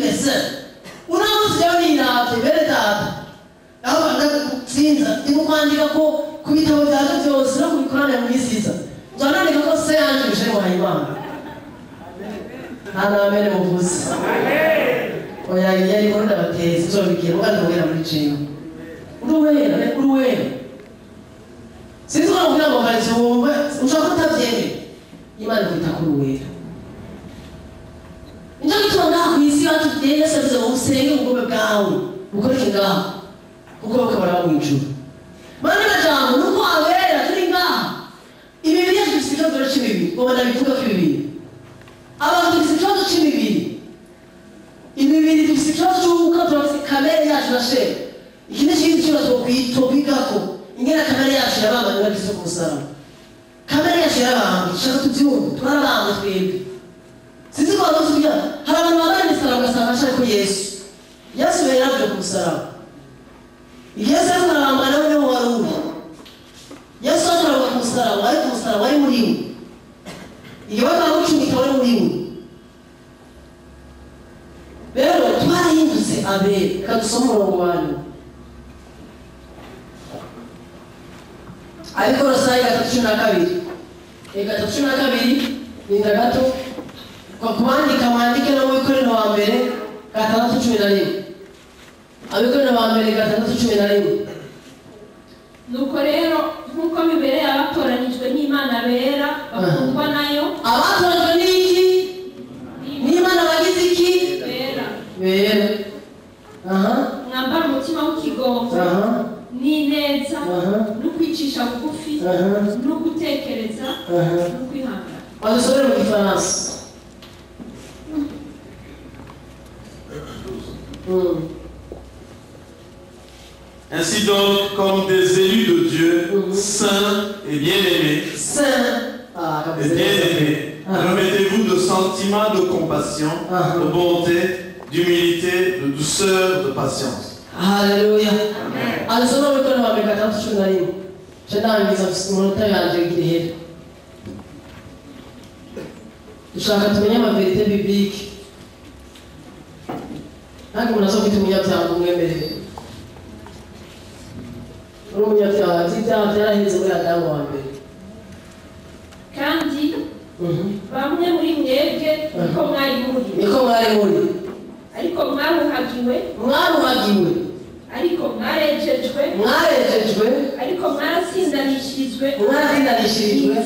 frères et sœurs, unamuzi rero niravye bene data aho sinza ndimo kwandika ko ku bitabo byaje byose no kubikorana mu misiza nzanandika ko se yanje bishe mu Imana hana amene muvuze oya yari ko ndabateza zo bigiye muganda wera muri cyo uruwera sinzi ko kugira ngo bari wumve ushaka kutabyemera Imana kwita ku ruwera Ndio kitu ngaho kwisi watu tugenda sasa usenge ubwobe bwawe ukoreke ngaho kuko bakabara mu ijuru mane bajambo nuko abera turi ngaho ibi biri cy'ibyo byo cy'ibibiri ubona bivuga ko ibibiri abantu cy'ibyo cy'ibibiri ibibiri cy'ibyo cy'uko turafite kamere yacu na she ikindi kintu cyo kwitobigako ingera kamere yacu yabamba n'abizo kusara kamere yacu yabamba shaka tubyumva twarabamba twebwe Sisi kwa watu kuja, halafu mwagani salama sana kwa Yesu. Yesu yaravyo kumusaraba. Yesu akuramba nawe waruri. Yesu akuramba kumusaraba, ari kumusaraba ari murimu. Iyo bakamucumita wari murimu. Rero twarahindutse abere, kadusoma umurongo wanyu. Ariko Rosayi 32. Ninda gato kwa kuandika maandike na Abikorera wa mbere 6:11 Abikorera wa mbere 6:11 Nuko rero nkuko bibereye abatoranijwe n'Imana bera bakundwa nayo abatoranijwe n'iki n'Imana bagize iki bera mwambara umutima w'ikigombe n'ineza no kwicisha bugufi no gutekereza no kwihangana Badusubire mu Gifaransa Ainsi donc, comme des élus de Dieu, saints et bien-aimés, remettez-vous de sentiments de compassion, de bonté, d'humilité, de douceur, de patience. Alléluia. Amen. Dushaka tumenye amaverite biblique ntabwo umuntu azo kwita umunyabyaha umwemerere uri umunyabyaha ibyaha byaraheze muri Adamu wa mbere kandi bamwe muri mwebwe niko mwari muri ariko mwaruhagiwe ariko mwarejejwe ariko mwarasindanishirijwe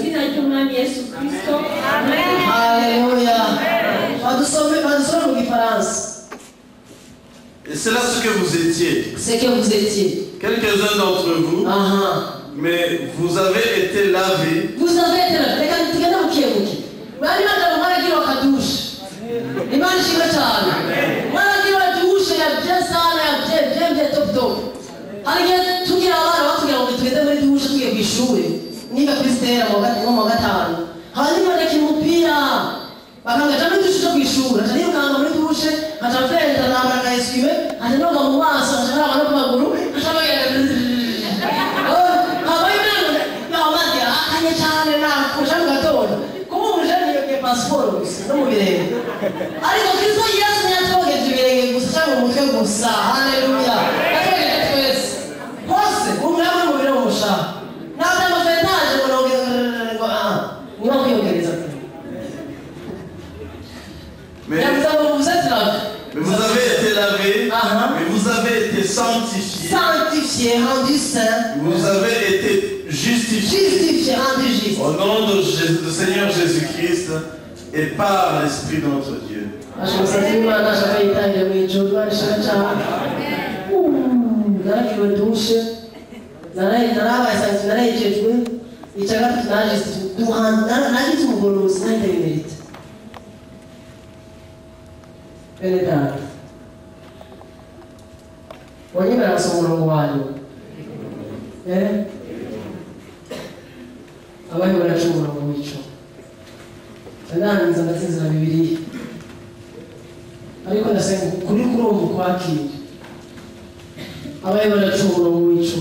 izina ry'Umwami Yesu Kristo. Amen. Alléluia. Badusome mu Gifaransa. Et c'est là ce que vous étiez. Quelques-uns d'entre vous, mais vous avez été lavés. Mais vous avez été lavés, mais vous avez été sanctifiés, rendus saints. Vous avez été justifiés, rendus justes. Au nom du Seigneur Jésus-Christ et par l'Esprit de notre Dieu. Benedetto. Voglio vedere se uno uguale. Abaye barashobora kubica. Nananiza ndasinzira Bibiliya. Ariko ndasenga kuri kurumva kwakira. Abaye barashobora kubica.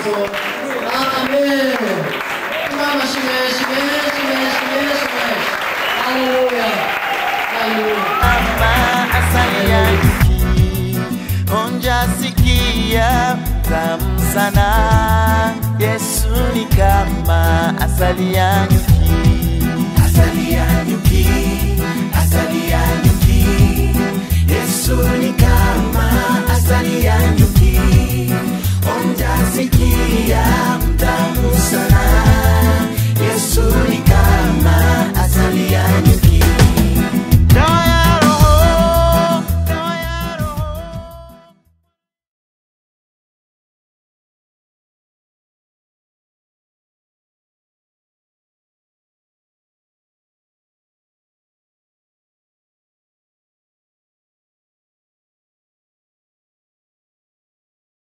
Kristo. Amen. Mama shimesh. Hallelujah. Ama asali ya nyuki, onja sikia tamu sana. Yesu ni kama asali ya nyuki. Asali ya nyuki, asali ya nyuki. Yesu ni kama asali ya nyuki. Onja sikia tamu sana.